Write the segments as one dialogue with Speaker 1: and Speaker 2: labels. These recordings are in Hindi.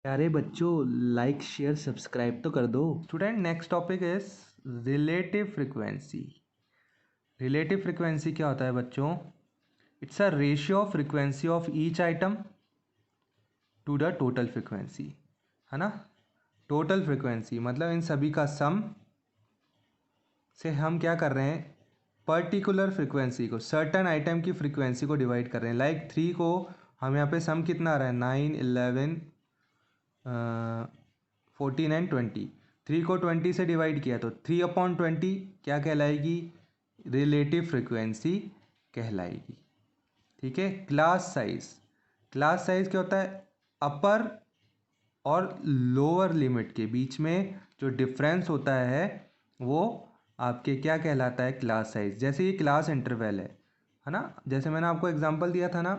Speaker 1: प्यारे बच्चों, लाइक शेयर सब्सक्राइब तो कर दो। Student, next topic is relative frequency. Relative frequency क्या होता है बच्चों? It's a ratio of frequency of each item to the total frequency, है ना। टोटल फ्रीक्वेंसी मतलब इन सभी का सम से हम क्या कर रहे हैं, पर्टिकुलर फ्रीक्वेंसी को, सर्टन आइटम की फ्रीक्वेंसी को डिवाइड कर रहे हैं। लाइक 3 को हम यहाँ पे सम कितना आ रहा है, 9, 11, 14 एंड 20। 3 को 20 से डिवाइड किया तो 3/20 क्या कहलाएगी? रिलेटिव फ्रिक्वेंसी कहलाएगी। ठीक है। क्लास साइज, क्लास साइज क्या होता है? अपर और लोअर लिमिट के बीच में जो डिफरेंस होता है वो आपके क्या कहलाता है? Class size. जैसे ये क्लास इंटरवल है ना। जैसे मैंने आपको एग्जांपल दिया था ना,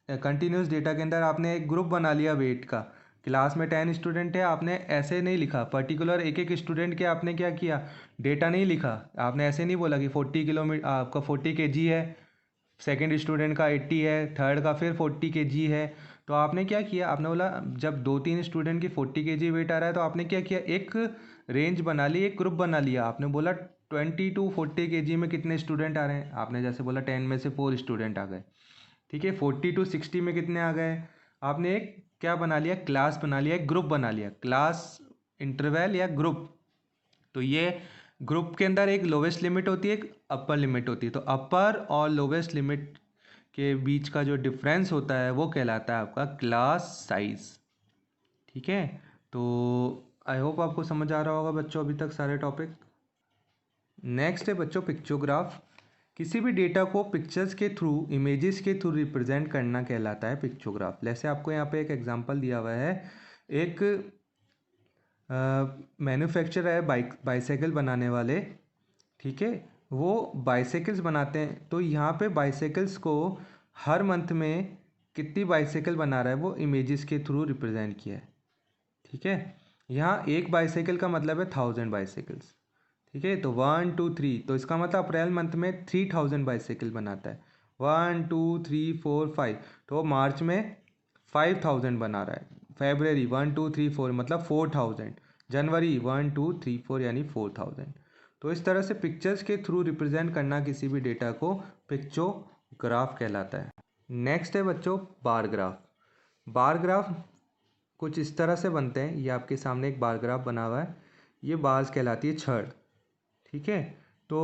Speaker 1: कंटिन्यूस डेटा के अंदर आपने एक ग्रुप बना लिया वेट का। क्लास में 10 स्टूडेंट है, आपने ऐसे नहीं लिखा पर्टिकुलर एक एक स्टूडेंट के, आपने क्या किया, डेटा नहीं लिखा। आपने ऐसे नहीं बोला कि 40 किलोमीटर आपका 40 kg है, सेकंड स्टूडेंट का 80 है, थर्ड का फिर 40 kg है। तो आपने क्या किया, आपने बोला जब 2-3 स्टूडेंट की 40 kg वेट आ रहा है तो आपने क्या किया, एक रेंज बना ली, एक ग्रुप बना लिया। आपने बोला 20 to 40 kg में कितने स्टूडेंट आ रहे हैं, आपने जैसे बोला 10 में से 4 स्टूडेंट आ गए। ठीक है। 40 to 60 में कितने आ गए? आपने एक क्या बना लिया, क्लास बना लिया, एक ग्रुप बना लिया, क्लास इंटरवल या ग्रुप। तो ये ग्रुप के अंदर एक लोवेस्ट लिमिट होती है, एक अपर लिमिट होती है। तो अपर और लोवेस्ट लिमिट के बीच का जो डिफरेंस होता है वो कहलाता है आपका क्लास साइज। ठीक है। तो आई होप आपको समझ आ रहा होगा बच्चों अभी तक सारे टॉपिक। नेक्स्ट है बच्चों पिक्चोग्राफ। किसी भी डेटा को पिक्चर्स के थ्रू, इमेजेस के थ्रू रिप्रेजेंट करना कहलाता है पिक्चोग्राफ। जैसे आपको यहाँ पे एक एग्जांपल दिया हुआ है, एक मैन्युफैक्चरर है बाइसाइकिल बनाने वाले। ठीक है। वो बाइसाइकिल्स बनाते हैं, तो यहाँ पे बाइसाइकिल्स को हर मंथ में कितनी बाइसाइकिल बना रहा है वो इमेजेस के थ्रू रिप्रेजेंट किया है। ठीक है। यहाँ एक बाइसाइकिल का मतलब है 1000 बाइसाइकिल्स। ठीक है। तो 1 2 3, तो इसका मतलब अप्रैल मंथ में 3000 बाइसाइकिल बनाता है। 1 2 3 4 5, तो वो मार्च में 5000 बना रहा है। फेबररी 1 2 3 4 मतलब 4000। जनवरी 1 2 3 4 यानी 4000। तो इस तरह से पिक्चर्स के थ्रू रिप्रेजेंट करना किसी भी डेटा को पिक्चोग्राफ कहलाता है। नेक्स्ट है बच्चों बार ग्राफ। बार ग्राफ कुछ इस तरह से बनते हैं। ये आपके सामने एक बार ग्राफ बना हुआ है, ये बार्स कहलाती है, छड़। ठीक है। तो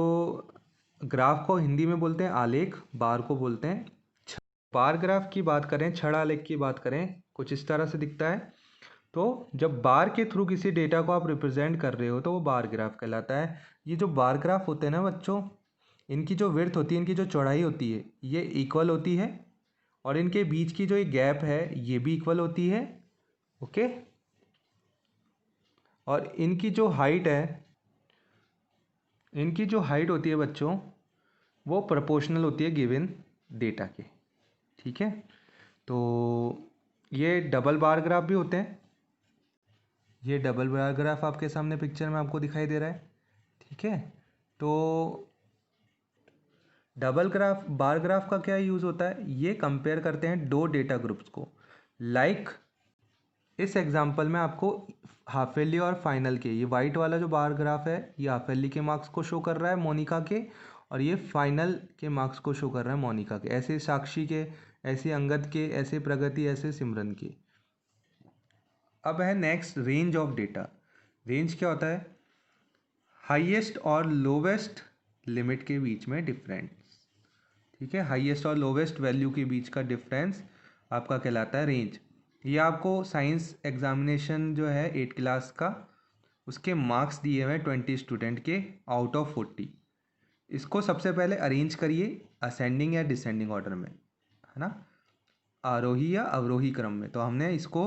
Speaker 1: ग्राफ को हिंदी में बोलते हैं आलेख, बार को बोलते हैं छड़। बार ग्राफ की बात करें, छड़ आलेख की बात करें, कुछ इस तरह से दिखता है। तो जब बार के थ्रू किसी डेटा को आप रिप्रेजेंट कर रहे हो तो वो बार ग्राफ कहलाता है। ये जो बार ग्राफ होते हैं ना बच्चों, इनकी जो विड्थ होती है, इनकी जो चौड़ाई होती है, ये इक्वल होती है, और इनके बीच की जो एक गैप है ये भी इक्वल होती है। ओके। और इनकी जो हाइट है, इनकी जो हाइट होती है बच्चों, वो प्रोपोर्शनल होती है गिवन डेटा के। ठीक है। तो ये डबल बार ग्राफ भी होते हैं। ये डबल बार ग्राफ आपके सामने पिक्चर में आपको दिखाई दे रहा है। ठीक है। तो डबल ग्राफ, बार ग्राफ का क्या यूज़ होता है, ये कंपेयर करते हैं दो डेटा ग्रुप्स को। लाइक इस एग्जांपल में आपको हाफ ईयरली और फाइनल के, ये वाइट वाला जो बार ग्राफ है ये हाफ ईयरली के मार्क्स को शो कर रहा है मोनिका के, और ये फाइनल के मार्क्स को शो कर रहा है मोनिका के। ऐसे साक्षी के, ऐसे अंगद के, ऐसे प्रगति, ऐसे सिमरन के। अब है next range of data. Range क्या होता है? हाईएस्ट और लोवेस्ट लिमिट के बीच में डिफरेंस। ठीक है। हाईएस्ट और लोवेस्ट वैल्यू के बीच का डिफरेंस आपका कहलाता है रेंज। ये आपको साइंस एग्जामिनेशन जो है 8 क्लास का, उसके मार्क्स दिए हुए हैं 20 स्टूडेंट के आउट ऑफ 40। इसको सबसे पहले अरेंज करिए असेंडिंग या डिसेंडिंग ऑर्डर में, है ना, आरोही या अवरोही क्रम में। तो हमने इसको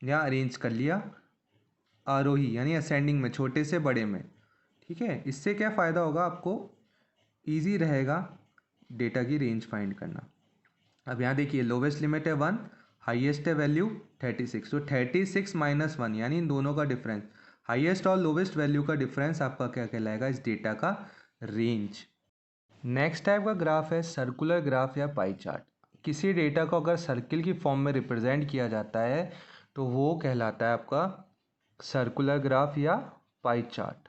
Speaker 1: यहाँ अरेंज कर लिया आरोही यानी असेंडिंग में, छोटे से बड़े में। ठीक है। इससे क्या फ़ायदा होगा आपको, ईजी रहेगा डेटा की रेंज फाइंड करना। अब यहाँ देखिए लोवेस्ट लिमिट है 1, हाईएस्ट है वैल्यू 36, तो 36 माइनस 1 यानी इन दोनों का डिफरेंस, हाईएस्ट और लोवेस्ट वैल्यू का डिफरेंस आपका क्या कहलाएगा, इस डेटा का रेंज। नेक्स्ट टाइप का ग्राफ है सर्कुलर ग्राफ या पाई चार्ट। किसी डेटा को अगर सर्किल की फॉर्म में रिप्रेजेंट किया जाता है तो वो कहलाता है आपका सर्कुलर ग्राफ या पाई चार्ट।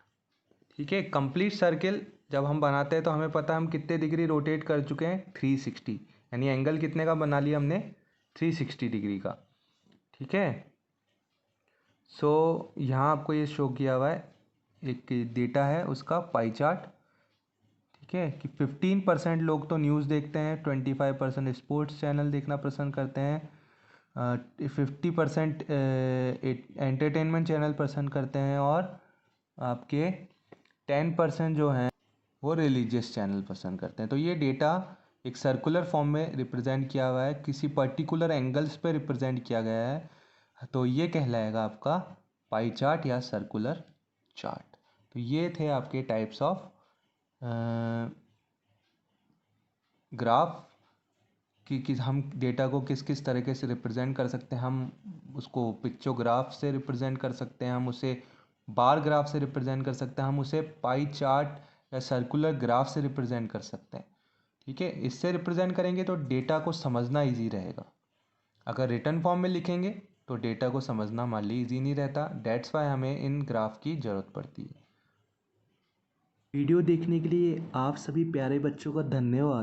Speaker 1: ठीक है, कंप्लीट सर्किल जब हम बनाते हैं तो हमें पता है हम कितने डिग्री रोटेट कर चुके हैं, 360, यानी एंगल कितने का बना लिया हमने, 360 डिग्री का। ठीक है, सो यहाँ आपको ये शो किया हुआ है, एक डेटा है उसका पाई चार्ट। ठीक है, कि 15% लोग तो न्यूज़ देखते हैं, 25% स्पोर्ट्स चैनल देखना पसंद करते हैं, 50% एंटरटेनमेंट चैनल पसंद करते हैं, और आपके 10% जो हैं वो रिलीजियस चैनल पसंद करते हैं। तो ये डेटा एक सर्कुलर फॉर्म में रिप्रेजेंट किया हुआ है, किसी पर्टिकुलर एंगल्स पे रिप्रेजेंट किया गया है, तो ये कहलाएगा आपका पाई चार्ट या सर्कुलर चार्ट। तो ये थे आपके टाइप्स ऑफ ग्राफ कि हम डेटा को किस किस तरीके से रिप्रेजेंट कर सकते हैं। हम उसको पिक्चोग्राफ से रिप्रेजेंट कर सकते हैं, हम उसे बार ग्राफ से रिप्रेजेंट कर सकते हैं, हम उसे पाई चार्ट या सर्कुलर ग्राफ से रिप्रेजेंट कर सकते हैं। ठीक है, इससे रिप्रेजेंट करेंगे तो डेटा को समझना ईजी रहेगा। अगर रिटर्न फॉर्म में लिखेंगे तो डेटा को समझना मान ली ईजी नहीं रहता, डेट्स वाई हमें इन ग्राफ की ज़रूरत पड़ती है।
Speaker 2: वीडियो देखने के लिए आप सभी प्यारे बच्चों का धन्यवाद।